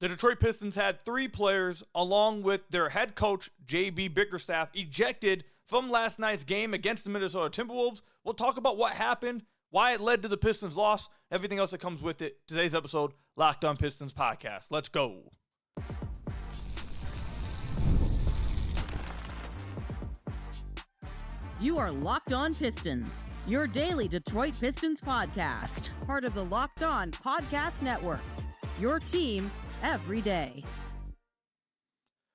The Detroit Pistons had 3 players, along with their head coach, J.B. Bickerstaff, ejected from last night's game against the Minnesota Timberwolves. We'll talk about what happened, why it led to the Pistons' loss, everything else that comes with it. Today's episode, Locked On Pistons Podcast. Let's go. You are Locked On Pistons, your daily Detroit Pistons podcast, part of the Locked On Podcast Network, your team every day.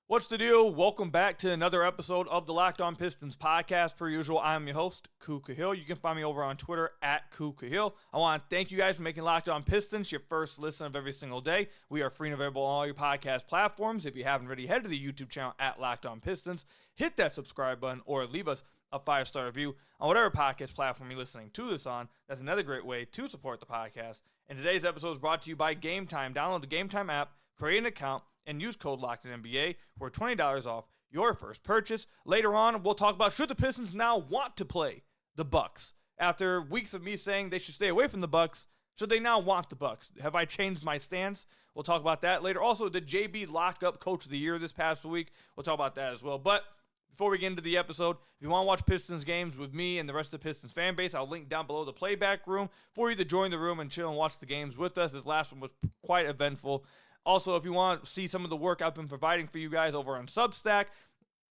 What's the deal? Welcome back to another episode of the Locked On Pistons podcast. Per usual, I'm your host, Ku Cahill. You can find me over on Twitter at Ku Cahill. I want to thank you guys for making Locked On Pistons your first listen of every single day. We are free and available on all your podcast platforms. If you haven't already, head to the YouTube channel at Locked On Pistons. Hit that subscribe button or leave us a 5-star review on whatever podcast platform you're listening to this on. That's another great way to support the podcast. And today's episode is brought to you by Game Time. Download the Game Time app, create an account, and use code LOCKEDONNBA for $20 off your first purchase. Later on, we'll talk about should the Pistons now want to play the Bucks. After weeks of me saying they should stay away from the Bucks, should they now want the Bucks? Have I changed my stance? We'll talk about that later. Also, did JB lock up Coach of the Year this past week? We'll talk about that as well. But before we get into the episode, if you want to watch Pistons games with me and the rest of the Pistons fan base, I'll link down below the playback room for you to join the room and chill and watch the games with us. This last one was quite eventful. Also, if you want to see some of the work I've been providing for you guys over on SUBSTACK,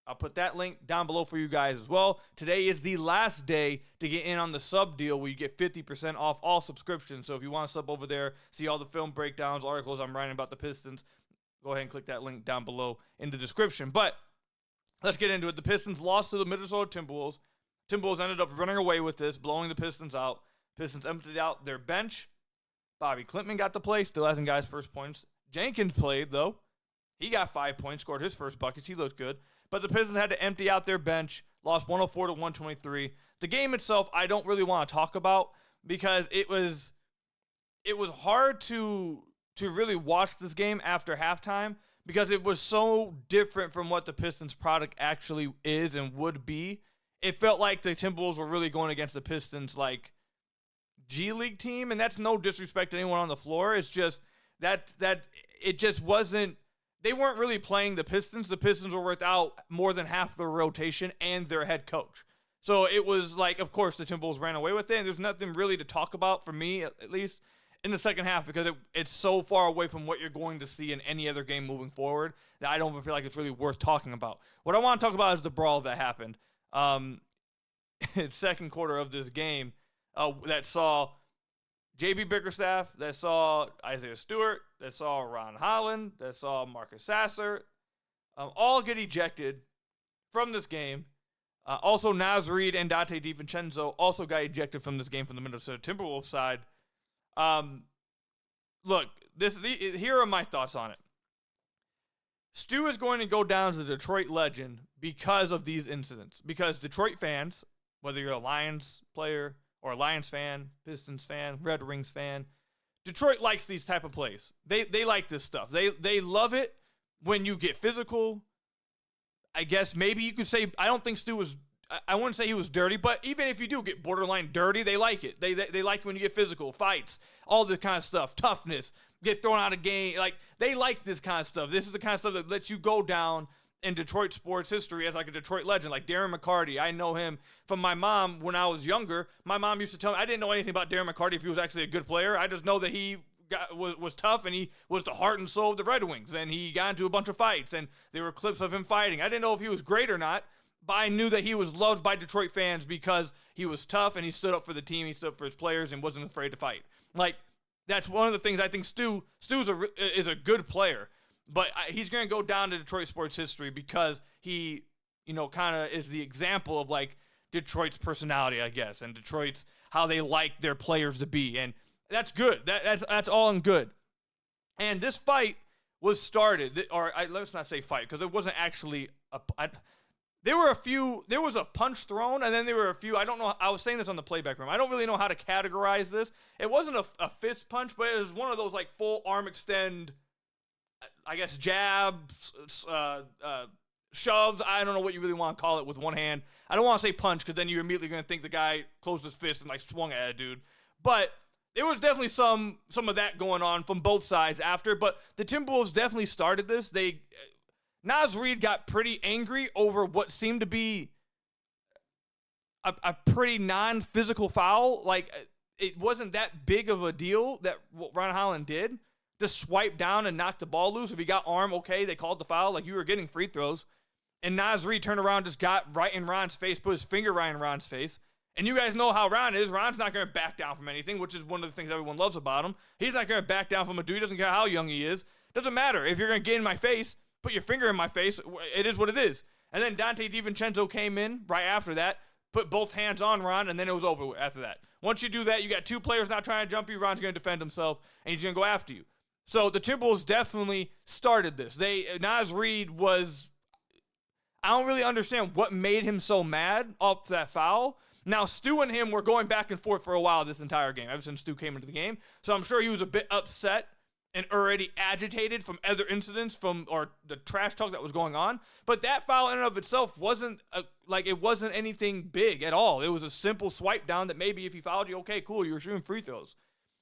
I'll put that link down below for you guys as well. Today is the last day to get in on the sub deal where you get 50% off all subscriptions. So if you want to sub over there, see all the film breakdowns, articles I'm writing about the Pistons, go ahead and click that link down below in the description. But let's get into it. The Pistons lost to the Minnesota Timberwolves. Timberwolves ended up running away with this, blowing the Pistons out. Pistons emptied out their bench. Bobby Klintman got to play, still hasn't got his first points. Jenkins played, though. He got 5 points, scored his first buckets. He looked good. But the Pistons had to empty out their bench, lost 104 to 123. The game itself, I don't really want to talk about because it was hard to really watch this game after halftime because it was so different from what the Pistons product actually is and would be. It felt like the Timberwolves were really going against the Pistons like G League team, and that's no disrespect to anyone on the floor. It's just that it just wasn't. They weren't really playing the Pistons. The Pistons were without more than half their rotation and their head coach. So it was like, of course, the Timberwolves ran away with it, and there's nothing really to talk about for me, at least, in the second half because it's so far away from what you're going to see in any other game moving forward that I don't feel like it's really worth talking about. What I want to talk about is the brawl that happened in second quarter of this game that saw J.B. Bickerstaff, that saw Isaiah Stewart, that saw Ron Holland, that saw Marcus Sasser, all get ejected from this game. Also, Naz Reid and Dante DiVincenzo also got ejected from this game from the Minnesota Timberwolves side. Look, here are my thoughts on it. Stu is going to go down as a Detroit legend because of these incidents. Because Detroit fans, whether you're a Lions player or a Lions fan, Pistons fan, Red Wings fan, Detroit likes these type of plays. They like this stuff. They love it when you get physical. I guess maybe you could say, I don't think Stu was, I wouldn't say he was dirty, but even if you do get borderline dirty, they like it. They like when you get physical, fights, all this kind of stuff, toughness, get thrown out of game. Like, they like this kind of stuff. This is the kind of stuff that lets you go down in Detroit sports history as like a Detroit legend, like Darren McCarty. I know him from my mom when I was younger. My mom used to tell me, I didn't know anything about Darren McCarty if he was actually a good player. I just know that he was tough and he was the heart and soul of the Red Wings, and he got into a bunch of fights, and there were clips of him fighting. I didn't know if he was great or not, but I knew that he was loved by Detroit fans because he was tough and he stood up for the team, he stood up for his players, and wasn't afraid to fight. Like, that's one of the things I think Stu is a good player. But he's going to go down to Detroit sports history because he, kind of is the example of, like, Detroit's personality, I guess, and Detroit's how they like their players to be. And that's good. That's all in good. And this fight was started, let's not say fight, because it wasn't actually there was a punch thrown, and then there were a few, I don't know, I was saying this on the playback room, I don't really know how to categorize this. It wasn't a fist punch, but it was one of those, like, full arm extend, I guess, jabs, shoves. I don't know what you really want to call it with one hand. I don't want to say punch because then you're immediately going to think the guy closed his fist and like swung at a dude. But there was definitely some of that going on from both sides after, but the Timberwolves definitely started this. Naz Reid got pretty angry over what seemed to be a pretty non-physical foul. Like, it wasn't that big of a deal that what Ron Holland did. Just swipe down and knock the ball loose. If he got arm, okay, they called the foul. Like, you were getting free throws. And Naz Reid turned around, just got right in Ron's face, put his finger right in Ron's face. And you guys know how Ron is. Ron's not going to back down from anything, which is one of the things everyone loves about him. He's not going to back down from a dude. He doesn't care how young he is. Doesn't matter. If you're going to get in my face, put your finger in my face, it is what it is. And then Dante DiVincenzo came in right after that, put both hands on Ron, and then it was over after that. Once you do that, you got two players not trying to jump you. Ron's going to defend himself, and he's going to go after you. So the Timberwolves definitely started this. Naz Reid was, I don't really understand what made him so mad off that foul. Now, Stu and him were going back and forth for a while this entire game, ever since Stu came into the game. So I'm sure he was a bit upset and already agitated from other incidents or the trash talk that was going on. But that foul in and of itself wasn't anything big at all. It was a simple swipe down that maybe if he fouled you, okay, cool, you were shooting free throws.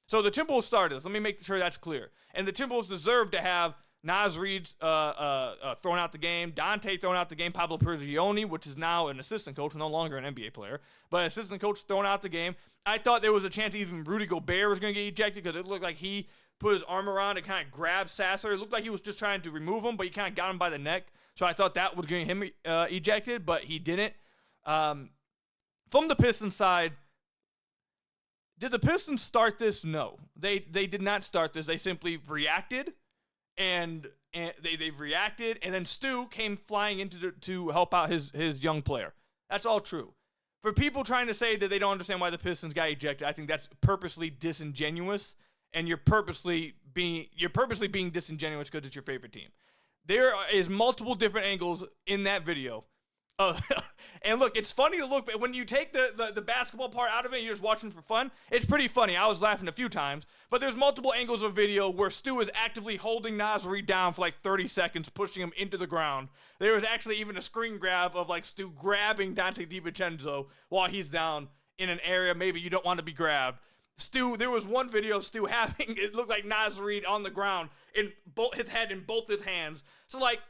So the Timberwolves started this. Let me make sure that's clear. And the Timberwolves deserve to have Naz Reid thrown out the game, Dante thrown out the game, Pablo Prigioni, which is now an assistant coach, no longer an NBA player, but assistant coach thrown out the game. I thought there was a chance even Rudy Gobert was going to get ejected because it looked like he put his arm around and kind of grabbed Sasser. It looked like he was just trying to remove him, but he kind of got him by the neck. So I thought that would get him ejected, but he didn't. From the Pistons side, did the Pistons start this? No. They did not start this. They simply reacted. And they reacted, and then Stu came flying to help out his young player. That's all true. For people trying to say that they don't understand why the Pistons got ejected, I think that's purposely disingenuous, and you're purposely being disingenuous because it's your favorite team. There is multiple different angles in that video. And look, it's funny to look, but when you take the basketball part out of it and you're just watching for fun, it's pretty funny. I was laughing a few times, but there's multiple angles of video where Stu is actively holding Naz Reid down for like 30 seconds, pushing him into the ground. There was actually even a screen grab of like Stu grabbing Dante DiVincenzo while he's down in an area maybe you don't want to be grabbed. There was one video of Stu having, it looked like Naz Reid on the ground, in both his head in both his hands. So like,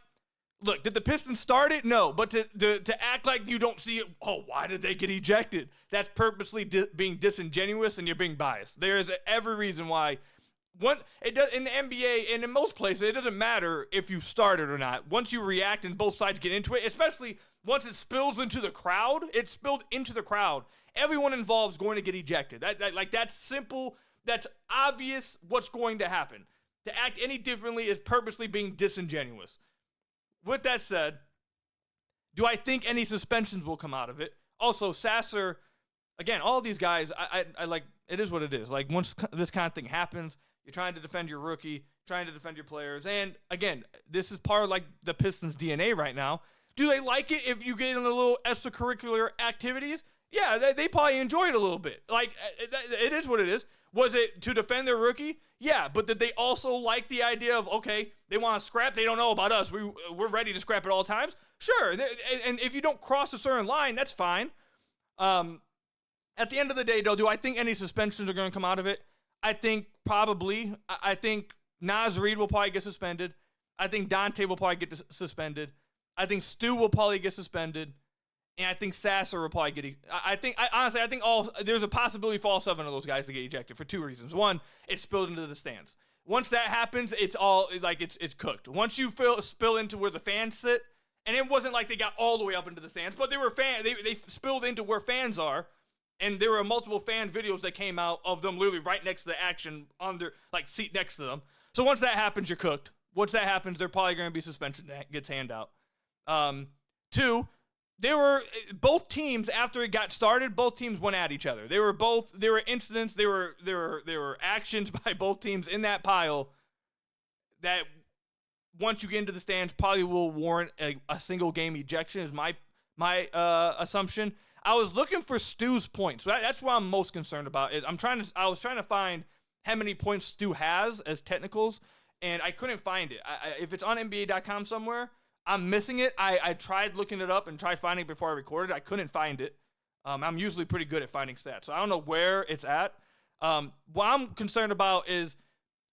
look, did the Pistons start it? No. But to act like you don't see it, oh, why did they get ejected? That's purposely being disingenuous, and you're being biased. There is every reason why. It does in the NBA and in most places, it doesn't matter if you started or not. Once you react and both sides get into it, especially once it spills into the crowd, everyone involved is going to get ejected. That's simple. That's obvious what's going to happen. To act any differently is purposely being disingenuous. With that said, do I think any suspensions will come out of it? Also, Sasser, again, all these guys, I like, it is what it is. Like, once this kind of thing happens, you're trying to defend your rookie, trying to defend your players. And, again, this is part of, like, the Pistons' DNA right now. Do they like it if you get in the little extracurricular activities? Yeah, they probably enjoy it a little bit. Like, it is what it is. Was it to defend their rookie? Yeah, but did they also like the idea of, okay, they want to scrap, they don't know about us, we're ready to scrap at all times? Sure, and if you don't cross a certain line, that's fine. At the end of the day, though, do I think any suspensions are going to come out of it? I think probably. I think Naz Reid will probably get suspended. I think Dante will probably get suspended. I think Stu will probably get suspended. And I think Sasser will probably get. I think there's a possibility for all 7 of those guys to get ejected for 2 reasons. One, it's spilled into the stands. Once that happens, it's all like it's cooked. Once you spill into where the fans sit, and it wasn't like they got all the way up into the stands, but they spilled into where fans are, and there were multiple fan videos that came out of them literally right next to the action on their like seat next to them. So once that happens, you're cooked. Once that happens, they're probably going to be suspension that gets handed out. 2. There were both teams after it got started. Both teams went at each other. There were incidents. There were actions by both teams in that pile that once you get into the stands probably will warrant a single game ejection. Is my assumption. I was looking for Stu's points. So that's what I'm most concerned about. I was trying to find how many points Stu has as technicals, and I couldn't find it. If it's on NBA.com somewhere, I'm missing it. I tried looking it up and tried finding it before I recorded. I couldn't find it. I'm usually pretty good at finding stats, so I don't know where it's at. What I'm concerned about is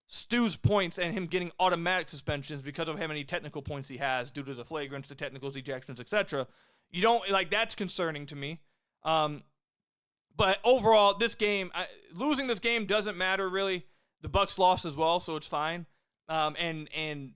Stu's points and him getting automatic suspensions because of how many technical points he has due to the flagrants, the technicals, ejections, etc. You don't like that's concerning to me. But overall, this game, losing this game doesn't matter really. The Bucks lost as well, so it's fine. And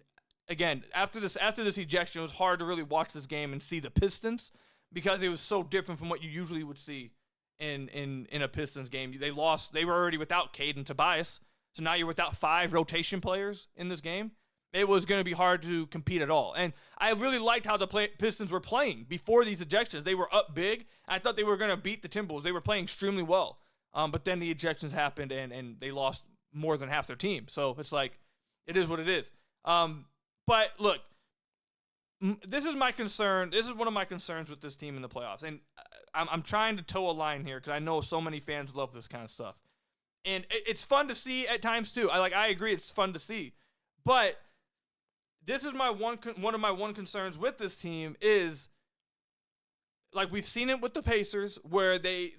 again, after this ejection, it was hard to really watch this game and see the Pistons because it was so different from what you usually would see in a Pistons game. They lost. They were already without Cade and Tobias, so now you're without 5 rotation players in this game. It was going to be hard to compete at all. And I really liked how the Pistons were playing before these ejections. They were up big. I thought they were going to beat the Timberwolves. They were playing extremely well. But then the ejections happened, and they lost more than half their team. So it's like, it is what it is. But look, this is my concern. This is one of my concerns with this team in the playoffs. And I'm trying to toe a line here because I know so many fans love this kind of stuff. And it's fun to see at times too. I agree, it's fun to see. But this is one of my concerns with this team is, like we've seen it with the Pacers, where they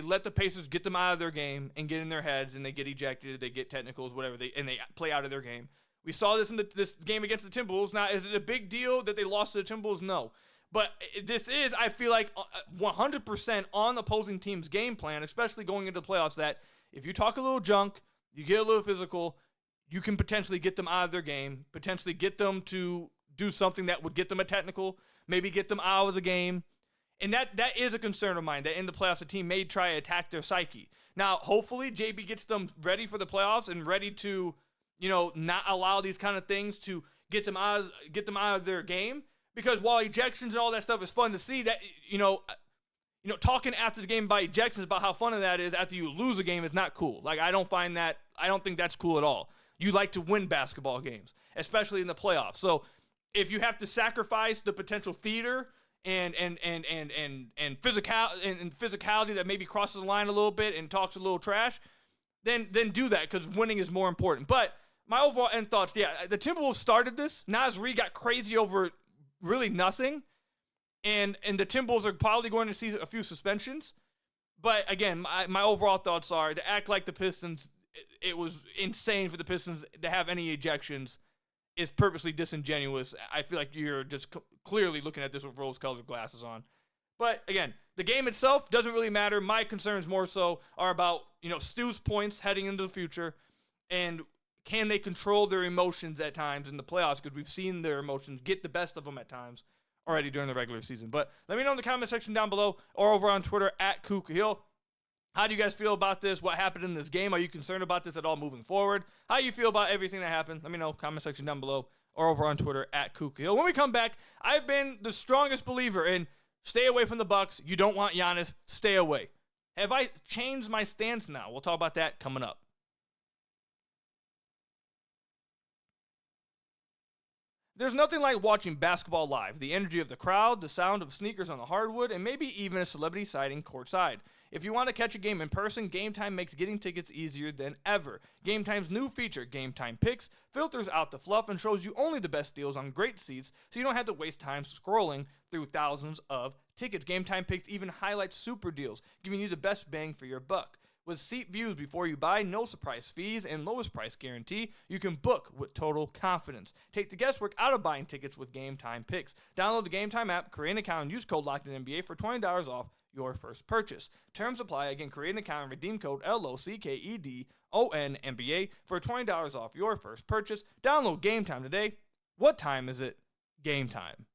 let the Pacers get them out of their game and get in their heads, and they get ejected, they get technicals, whatever, and they play out of their game. We saw this in this game against the Timberwolves. Now, is it a big deal that they lost to the Timberwolves? No. But this is, I feel like, 100% on opposing team's game plan, especially going into the playoffs, that if you talk a little junk, you get a little physical, you can potentially get them out of their game, potentially get them to do something that would get them a technical, maybe get them out of the game. And that is a concern of mine, that in the playoffs, the team may try to attack their psyche. Now, hopefully, JB gets them ready for the playoffs and ready to, not allow these kind of things to get them out of their game. Because while ejections and all that stuff is fun to see, that, talking after the game about ejections, about how fun that is after you lose a game is not cool. Like, I don't think that's cool at all. You like to win basketball games, especially in the playoffs. So if you have to sacrifice the potential theater and physicality that maybe crosses the line a little bit and talks a little trash, then do that, because winning is more important. But my overall end thoughts, the Timberwolves started this. Naz Reid got crazy over really nothing, and the Timberwolves are probably going to see a few suspensions. But again, my overall thoughts are to act like the Pistons. It was insane for the Pistons to have any ejections. Is purposely disingenuous. I feel like you're just clearly looking at this with rose-colored glasses on. But again, the game itself doesn't really matter. My concerns more so are about, Stu's points heading into the future, and can they control their emotions at times in the playoffs, because we've seen their emotions get the best of them at times already during the regular season. But let me know in the comment section down below or over on Twitter at @KukaHill. How do you guys feel about this? What happened in this game? Are you concerned about this at all moving forward? How do you feel about everything that happened? Let me know, comment section down below or over on Twitter at KukaHill. When we come back, I've been the strongest believer in stay away from the Bucks. You don't want Giannis. Stay away. Have I changed my stance now? We'll talk about that coming up. There's nothing like watching basketball live. The energy of the crowd, the sound of sneakers on the hardwood, and maybe even a celebrity sighting courtside. If you want to catch a game in person, Game Time makes getting tickets easier than ever. Game Time's new feature, Game Time Picks, filters out the fluff and shows you only the best deals on great seats, so you don't have to waste time scrolling through thousands of tickets. Game Time Picks even highlights super deals, giving you the best bang for your buck. With seat views before you buy, no surprise fees, and lowest price guarantee, you can book with total confidence. Take the guesswork out of buying tickets with Game Time Picks. Download the Game Time app, create an account, and use code LOCKEDONNBA for $20 off your first purchase. Terms apply. Again, create an account and redeem code LOCKEDONNBA for $20 off your first purchase. Download Game Time today. What time is it? Game time.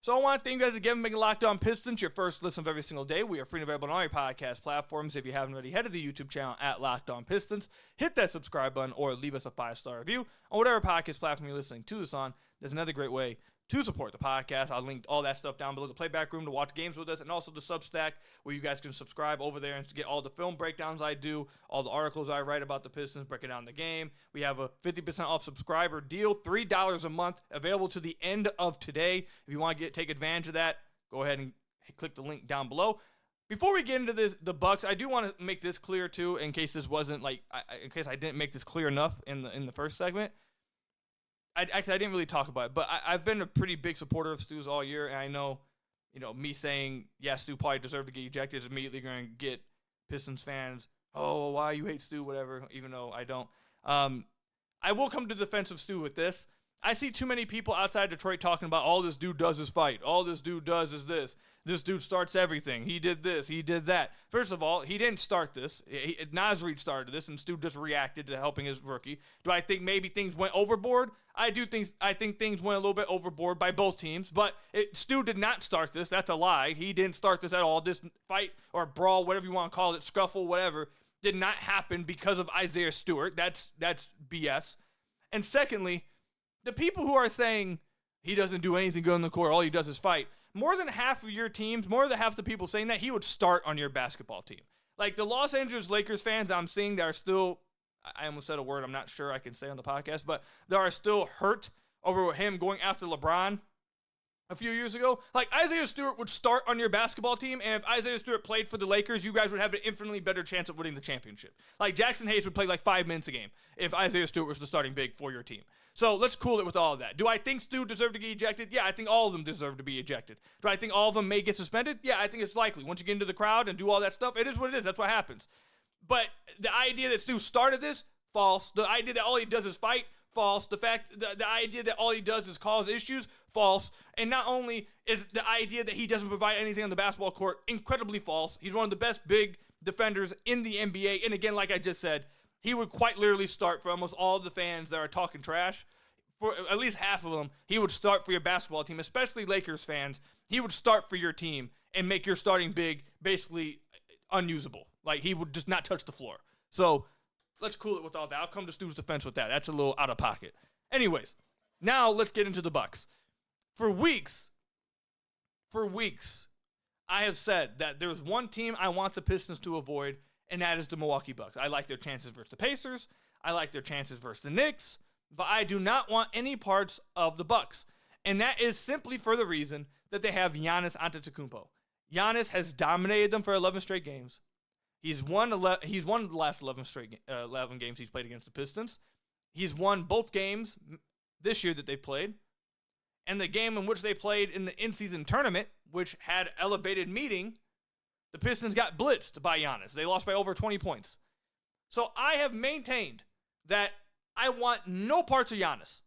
So I want to thank you guys again for making Locked On Pistons your first listen of every single day. We are free and available on all your podcast platforms. If you haven't already, head to the YouTube channel at Locked On Pistons. Hit that subscribe button or leave us a 5-star review on whatever podcast platform you're listening to this on. There's another great way to support the podcast. I'll link all that stuff down below. The Playback Room to watch games with us, and also the Substack where you guys can subscribe over there and to get all the film breakdowns I do, all the articles I write about the Pistons, breaking down the game. We have a 50% off subscriber deal, $3 a month, available to the end of today. If you want to take advantage of that, go ahead and click the link down below. Before we get into the Bucks, I do want to make this clear too, in case this wasn't in case I didn't make this clear enough in the first segment. I didn't really talk about it, but I've been a pretty big supporter of Stu's all year, and I know me saying, yeah, Stu probably deserved to get ejected is immediately going to get Pistons fans, oh, why you hate Stu, whatever, even though I don't. I will come to the defense of Stu with this. I see too many people outside Detroit talking about all this dude does is fight. All this dude does is this. This dude starts everything. He did this. He did that. First of all, he didn't start this. Nasrid started this, and Stu just reacted to helping his rookie. Do I think maybe things went overboard? I think things went a little bit overboard by both teams, but Stu did not start this. That's a lie. He didn't start this at all. This fight or brawl, whatever you want to call it, scuffle, whatever, did not happen because of Isaiah Stewart. That's BS. And secondly, the people who are saying he doesn't do anything good on the court, all he does is fight, more than half of your teams, more than half the people saying that, he would start on your basketball team. Like the Los Angeles Lakers fans I'm seeing that are still, I almost said a word I'm not sure I can say on the podcast, but they are still hurt over him going after LeBron a few years ago. Like Isaiah Stewart would start on your basketball team, and if Isaiah Stewart played for the Lakers, you guys would have an infinitely better chance of winning the championship. Like Jackson Hayes would play like 5 minutes a game if Isaiah Stewart was the starting big for your team. So let's cool it with all of that. Do I think Stu deserved to get ejected? Yeah, I think all of them deserve to be ejected. Do I think all of them may get suspended? Yeah, I think it's likely. Once you get into the crowd and do all that stuff, it is what it is. That's what happens. But the idea that Stu started this, false. The idea that all he does is fight, false. The idea that all he does is cause issues, false. And not only is the idea that he doesn't provide anything on the basketball court incredibly false, he's one of the best big defenders in the NBA. And again, like I just said, he would quite literally start for almost all of the fans that are talking trash. For at least half of them, he would start for your basketball team, especially Lakers fans. He would start for your team and make your starting big basically unusable. Like, he would just not touch the floor. So let's cool it with all that. I'll come to Stu's defense with that. That's a little out of pocket. Anyways, now let's get into the Bucks. For weeks, I have said that there's one team I want the Pistons to avoid, and that is the Milwaukee Bucks. I like their chances versus the Pacers. I like their chances versus the Knicks. But I do not want any parts of the Bucks. And that is simply for the reason that they have Giannis Antetokounmpo. Giannis has dominated them for 11 straight games. He's won the last 11 games he's played against the Pistons. He's won both games this year that they've played. And the game in which they played in the in-season tournament, which had elevated meeting, the Pistons got blitzed by Giannis. They lost by over 20 points. So I have maintained that I want no parts of Giannis.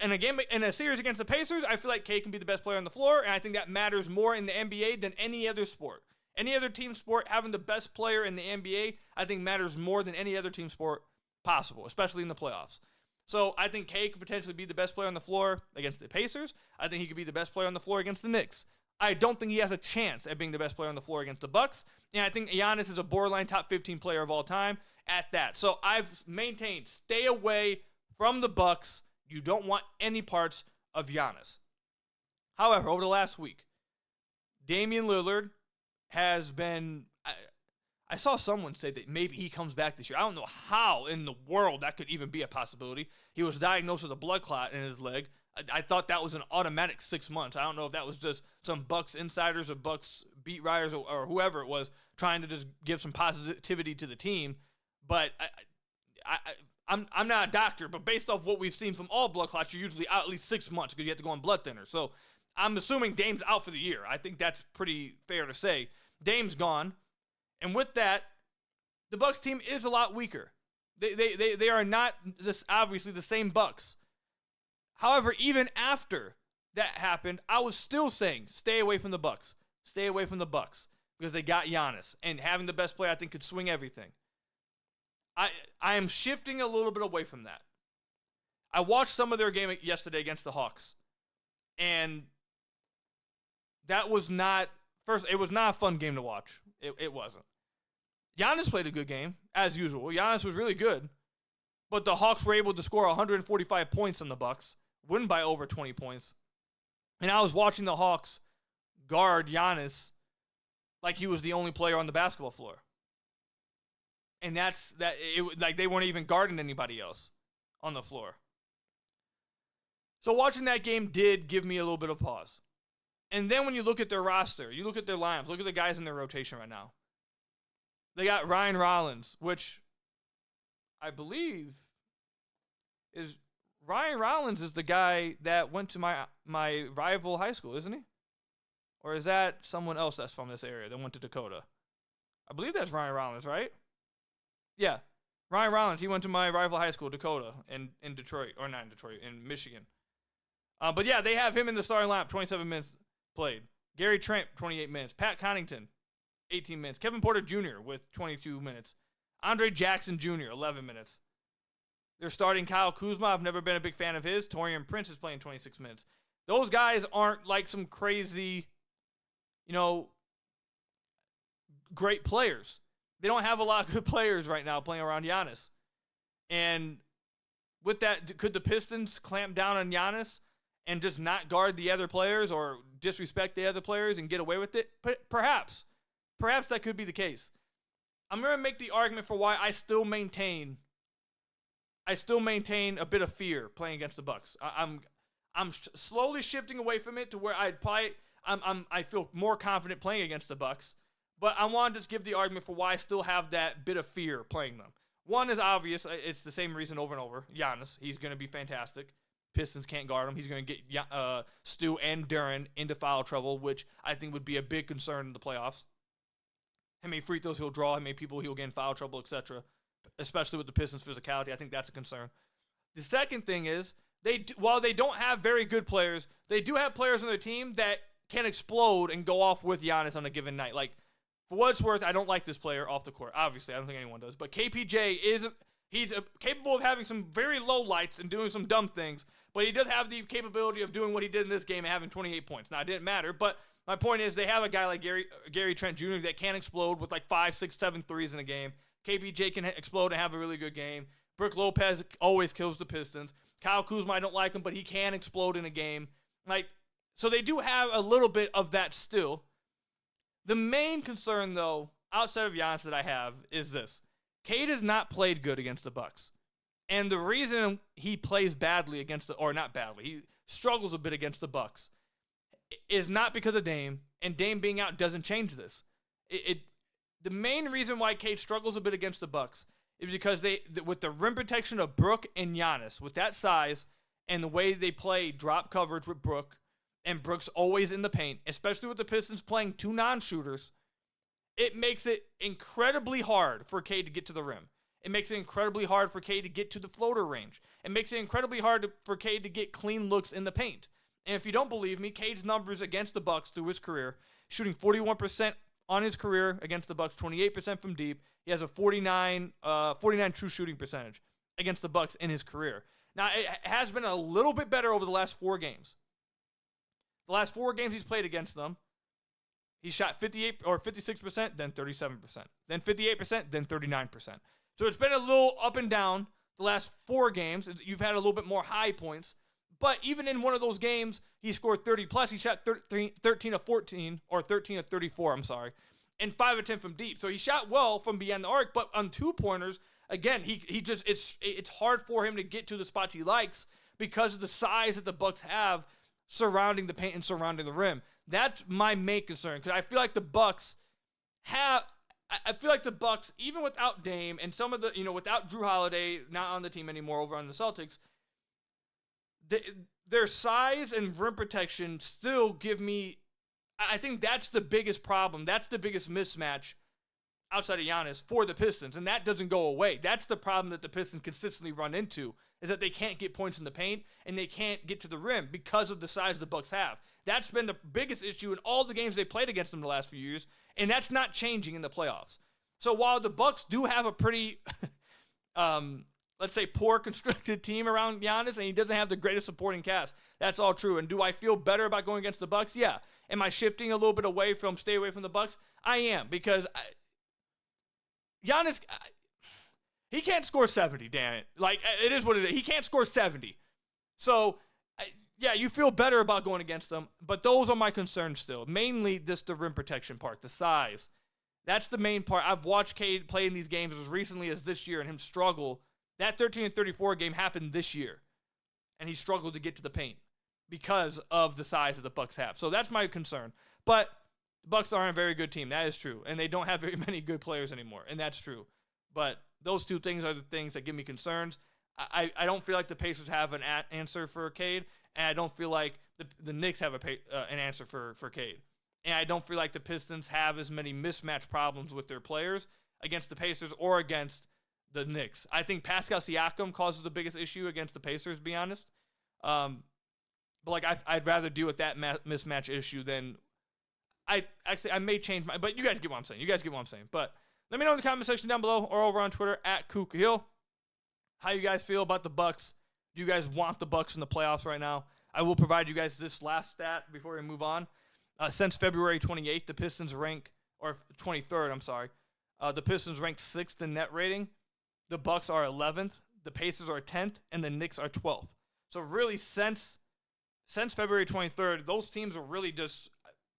In a game, in a series against the Pacers, I feel like Cade can be the best player on the floor, and I think that matters more in the NBA than any other sport. Any other team sport, having the best player in the NBA, I think matters more than any other team sport possible, especially in the playoffs. So I think Cade could potentially be the best player on the floor against the Pacers. I think he could be the best player on the floor against the Knicks. I don't think he has a chance at being the best player on the floor against the Bucks. And I think Giannis is a borderline top 15 player of all time at that. So I've maintained, stay away from the Bucks. You don't want any parts of Giannis. However, over the last week, Damian Lillard has been, I saw someone say that maybe he comes back this year. I don't know how in the world that could even be a possibility. He was diagnosed with a blood clot in his leg. I thought that was an automatic 6 months. I don't know if that was just some Bucks insiders or Bucks beat writers or whoever it was trying to just give some positivity to the team. But I'm not a doctor, but based off what we've seen from all blood clots, you're usually out at least 6 months because you have to go on blood thinner. So I'm assuming Dame's out for the year. I think that's pretty fair to say. Dame's gone. And with that, the Bucks team is a lot weaker. They are not obviously the same Bucks. However, even after that happened, I was still saying, stay away from the Bucks. Stay away from the Bucks because they got Giannis. And having the best player, I think, could swing everything. I am shifting a little bit away from that. I watched some of their game yesterday against the Hawks. And that was not, first, it was not a fun game to watch. It wasn't. Giannis played a good game, as usual. Giannis was really good. But the Hawks were able to score 145 points on the Bucks, win by over 20 points. And I was watching the Hawks guard Giannis like he was the only player on the basketball floor. And like they weren't even guarding anybody else on the floor. So watching that game did give me a little bit of pause. And then when you look at their roster, you look at their lineups, look at the guys in their rotation right now. They got Ryan Rollins, which I believe is Ryan Rollins is the guy that went to my rival high school, isn't he? Or is that someone else that's from this area that went to Dakota? I believe that's Ryan Rollins, right? Yeah. Ryan Rollins, he went to my rival high school, Dakota, in Detroit. Or not in Detroit, in Michigan. But yeah, they have him in the starting lineup, 27 minutes played. Gary Trent, 28 minutes. Pat Connaughton, 18 minutes. Kevin Porter Jr. with 22 minutes. Andre Jackson Jr., 11 minutes. They're starting Kyle Kuzma. I've never been a big fan of his. Taurean Prince is playing 26 minutes. Those guys aren't like some crazy, great players. They don't have a lot of good players right now playing around Giannis. And with that, could the Pistons clamp down on Giannis and just not guard the other players or disrespect the other players and get away with it? Perhaps. Perhaps that could be the case. I'm going to make the argument for why I still maintain a bit of fear playing against the Bucks. I'm slowly shifting away from it to where I feel more confident playing against the Bucks. But I want to just give the argument for why I still have that bit of fear playing them. One is obvious. It's the same reason over and over. Giannis, he's going to be fantastic. Pistons can't guard him. He's going to get Stu and Duren into foul trouble, which I think would be a big concern in the playoffs. How many free throws he'll draw, how many people he'll get in foul trouble, etc. Especially with the Pistons' physicality. I think that's a concern. The second thing is, while they don't have very good players, they do have players on their team that can explode and go off with Giannis on a given night. Like, for what it's worth, I don't like this player off the court. Obviously, I don't think anyone does. But KPJ he's capable of having some very low lights and doing some dumb things, but he does have the capability of doing what he did in this game and having 28 points. Now, it didn't matter, but my point is they have a guy like Gary Trent Jr. that can explode with like 5, 6, 7 threes in a game. KPJ can explode and have a really good game. Brook Lopez always kills the Pistons. Kyle Kuzma, I don't like him, but he can explode in a game. So they do have a little bit of that still. The main concern, though, outside of Giannis that I have is this. Cade has not played good against the Bucks. And the reason he plays badly he struggles a bit against the Bucks, is not because of Dame, and Dame being out doesn't change this. The main reason why Cade struggles a bit against the Bucks is because with the rim protection of Brook and Giannis, with that size and the way they play drop coverage with Brook, and Brook's always in the paint, especially with the Pistons playing 2 non-shooters, it makes it incredibly hard for Cade to get to the rim. It makes it incredibly hard for Cade to get to the floater range. It makes it incredibly hard for Cade to get clean looks in the paint. And if you don't believe me, Cade's numbers against the Bucks through his career, shooting 41% on his career against the Bucks, 28% from deep. He has a 49 true shooting percentage against the Bucks in his career. Now, it has been a little bit better over the last 4 games. The last 4 games he's played against them, he shot 58 or 56%, then 37%, then 58%, then 39%. So it's been a little up and down the last 4 games. You've had a little bit more high points. But even in one of those games, he scored 30 plus. He shot 13 of 14, or 13 of 34, and 5 of 10 from deep. So he shot well from beyond the arc, but on 2-pointers, again, it's hard for him to get to the spots he likes because of the size that the Bucks have surrounding the paint and surrounding the rim. That's my main concern, because I feel like the Bucks even without Dame and some of the, without Drew Holiday not on the team anymore over on the Celtics, their size and rim protection still give me, I think that's the biggest problem. That's the biggest mismatch outside of Giannis for the Pistons, and that doesn't go away. That's the problem that the Pistons consistently run into, is that they can't get points in the paint and they can't get to the rim because of the size the Bucks have. That's been the biggest issue in all the games they played against them the last few years, and that's not changing in the playoffs. So while the Bucks do have a pretty, let's say, poor constructed team around Giannis, and he doesn't have the greatest supporting cast, that's all true. And do I feel better about going against the Bucks? Yeah. Am I shifting a little bit stay away from the Bucks? I am, because Giannis, he can't score 70, damn it. It is what it is. He can't score 70. So, yeah, you feel better about going against them, but those are my concerns still. Mainly the rim protection part, the size. That's the main part. I've watched Cade play in these games as recently as this year and him struggle. That 13-34 game happened this year, and he struggled to get to the paint because of the size that the Bucks have. So that's my concern. But the Bucks aren't a very good team. That is true. And they don't have very many good players anymore, and that's true. But those 2 things are the things that give me concerns. I don't feel like the Pacers have an answer for Cade, and I don't feel like the Knicks have an answer for Cade. And I don't feel like the Pistons have as many mismatch problems with their players against the Pacers or against the Knicks. I think Pascal Siakam causes the biggest issue against the Pacers, to be honest. But like I'd rather deal with that mismatch issue than I may change my. But you guys get what I'm saying. But let me know in the comment section down below or over on Twitter at @KukaHill how you guys feel about the Bucks. Do you guys want the Bucks in the playoffs right now? I will provide you guys this last stat before we move on. Since February 28th, the Pistons rank, or 23rd, I'm sorry. The Pistons ranked 6th in net rating. The Bucks are 11th. The Pacers are 10th, and the Knicks are 12th. So really, since February 23rd, those teams are really just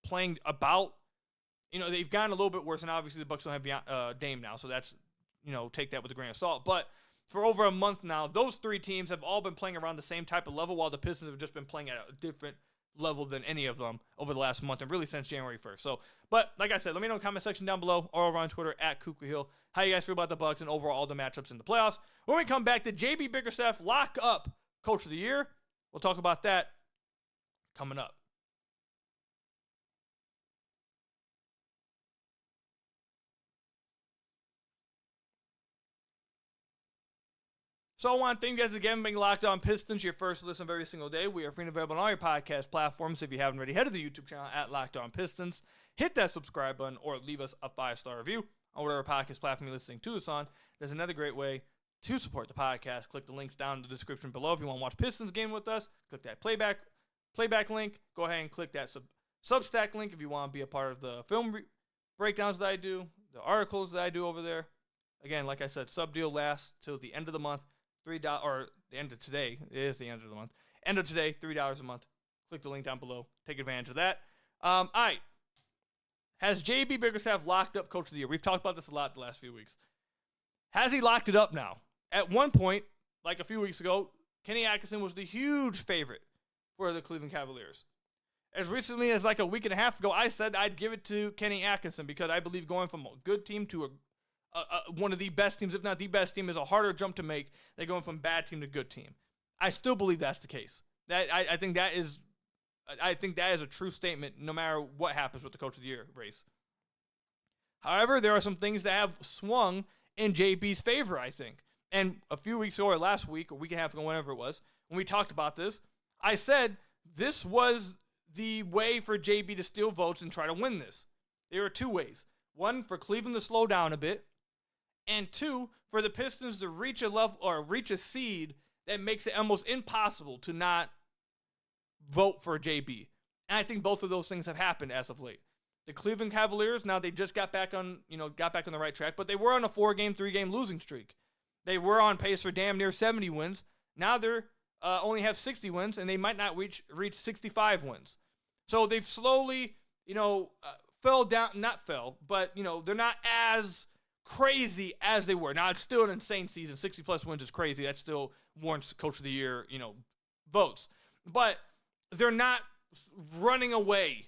playing about. They've gotten a little bit worse, and obviously the Bucks don't have Dame now, so that's, take that with a grain of salt. But for over a month now, those three teams have all been playing around the same type of level, while the Pistons have just been playing at a different level than any of them over the last month, and really since January 1st. So, but like I said, let me know in the comment section down below or over on Twitter at @KukaHill how you guys feel about the Bucks and overall all the matchups in the playoffs. When we come back, the JB Bickerstaff lock up Coach of the Year. We'll talk about that coming up. So I want to thank you guys again for being Locked On Pistons, your first listen every single day. We are free and available on all your podcast platforms. If you haven't already, head to the YouTube channel at Locked On Pistons. Hit that subscribe button or leave us a 5-star review on whatever podcast platform you're listening to us on. There's another great way to support the podcast. Click the links down in the description below. If you want to watch Pistons game with us, click that playback link. Go ahead and click that SUBSTACK link if you want to be a part of the film breakdowns that I do, the articles that I do over there. Again, like I said, sub deal lasts till the end of the month. $3 or the end of today. It is the end of the month. End of today, $3 a month. Click the link down below. Take advantage of that. All right. Has JB Bickerstaff locked up Coach of the Year? We've talked about this a lot the last few weeks. Has he locked it up now? At one point, like a few weeks ago, Kenny Atkinson was the huge favorite for the Cleveland Cavaliers. As recently as like a week and a half ago, I said I'd give it to Kenny Atkinson because I believe going from a good team to one of the best teams, if not the best team, is a harder jump to make than going from bad team to good team. I still believe that's the case. I think that is a true statement no matter what happens with the Coach of the Year race. However, there are some things that have swung in JB's favor, I think. And a few weeks ago, or last week, or a week and a half ago, whenever it was, when we talked about this, I said this was the way for JB to steal votes and try to win this. There are two ways. One, for Cleveland to slow down a bit. And two, for the Pistons to reach a level or reach a seed that makes it almost impossible to not vote for JB. And I think both of those things have happened as of late. The Cleveland Cavaliers, now they just got back on the right track, but they were on a 4-game, 3-game losing streak. They were on pace for damn near 70 wins. Now they're only have 60 wins, and they might not reach 65 wins. So they've slowly, fell down, but they're not as crazy as they were. Now, it's still an insane season. 60-plus wins is crazy. That still warrants Coach of the Year, votes. But they're not running away.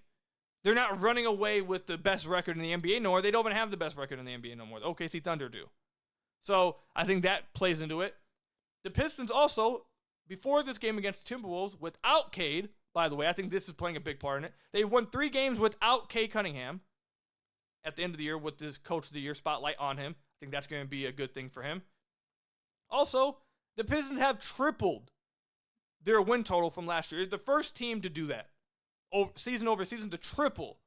They're not running away with the best record in the NBA no more. They don't even have the best record in the NBA no more. The OKC Thunder do. So I think that plays into it. The Pistons also, before this game against the Timberwolves, without Cade, by the way, I think this is playing a big part in it. They won 3 games without Cade Cunningham at the end of the year with this Coach of the Year spotlight on him. I think that's going to be a good thing for him. Also, the Pistons have tripled their win total from last year. They're the first team to do that, season over season, to triple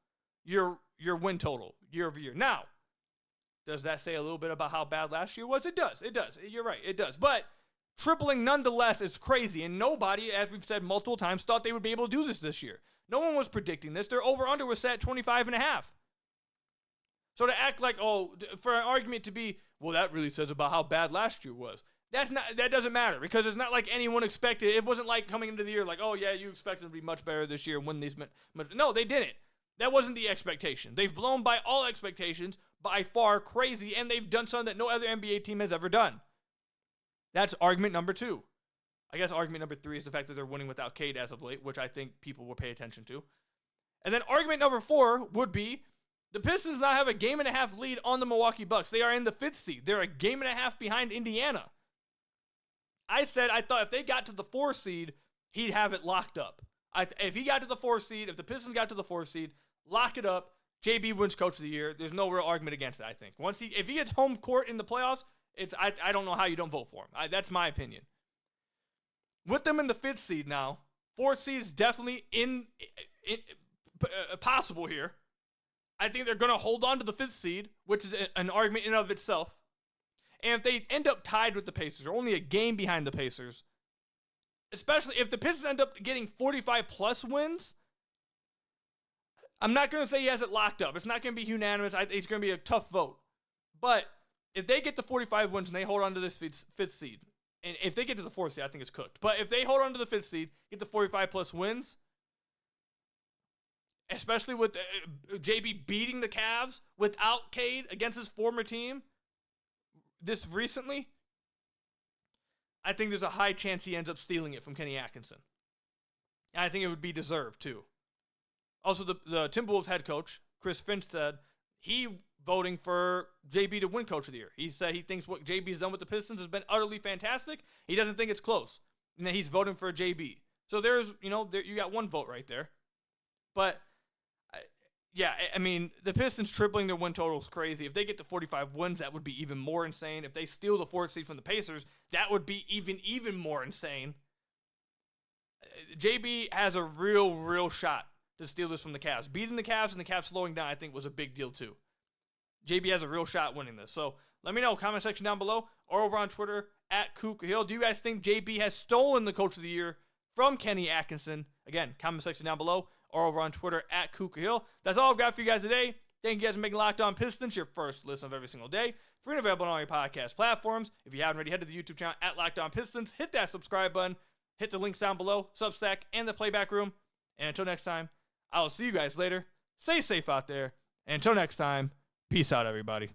your win total year over year. Now, does that say a little bit about how bad last year was? It does. You're right, it does. But tripling nonetheless is crazy, and nobody, as we've said multiple times, thought they would be able to do this year. No one was predicting this. Their over-under was set at 25.5. So to act like, for an argument to be, well, that really says about how bad last year was. That doesn't matter, because it's not like anyone expected. It wasn't like coming into the year like, oh yeah, you expect them to be much better this year and win these. No, they didn't. That wasn't the expectation. They've blown by all expectations, by far crazy, and they've done something that no other NBA team has ever done. That's argument number 2. I guess argument number 3 is the fact that they're winning without Cade as of late, which I think people will pay attention to. And then argument number 4 would be the Pistons now have a 1.5-game lead on the Milwaukee Bucks. They are in the 5th seed. They're a 1.5 games behind Indiana. I said I thought if they got to the 4th seed, he'd have it locked up. If he got to the 4th seed, if the Pistons got to the 4th seed, lock it up. JB wins Coach of the Year. There's no real argument against it, I think. If he gets home court in the playoffs, I don't know how you don't vote for him. That's my opinion. With them in the 5th seed now, 4th seed is definitely possible here. I think they're going to hold on to the 5th seed, which is an argument in and of itself. And if they end up tied with the Pacers, or only a game behind the Pacers, especially if the Pistons end up getting 45-plus wins, I'm not going to say he has it locked up. It's not going to be unanimous. It's going to be a tough vote. But if they get to 45 wins and they hold on to this 5th seed, and if they get to the 4th seed, I think it's cooked. But if they hold on to the 5th seed, get the 45-plus wins, especially with JB beating the Cavs without Cade against his former team this recently, I think there's a high chance he ends up stealing it from Kenny Atkinson. And I think it would be deserved, too. Also, the Timberwolves head coach, Chris Finch, said he voting for JB to win Coach of the Year. He said he thinks what JB's done with the Pistons has been utterly fantastic. He doesn't think it's close. And he's voting for JB. So there's, you got one vote right there. But, yeah, I mean, the Pistons tripling their win total is crazy. If they get to 45 wins, that would be even more insane. If they steal the 4th seed from the Pacers, that would be even more insane. JB has a real shot to steal this from the Cavs. Beating the Cavs and the Cavs slowing down, I think, was a big deal, too. JB has a real shot winning this. So let me know, comment section down below, or over on Twitter, @KukaHill. Do you guys think JB has stolen the Coach of the Year from Kenny Atkinson? Again, comment section down below, or over on Twitter, @KukaHill. That's all I've got for you guys today. Thank you guys for making Locked On Pistons your first listen of every single day. Free and available on all your podcast platforms. If you haven't already, head to the YouTube channel, @Locked On Pistons. Hit that subscribe button. Hit the links down below, SUBSTACK, and the Playback Room. And until next time, I'll see you guys later. Stay safe out there. And until next time, peace out, everybody.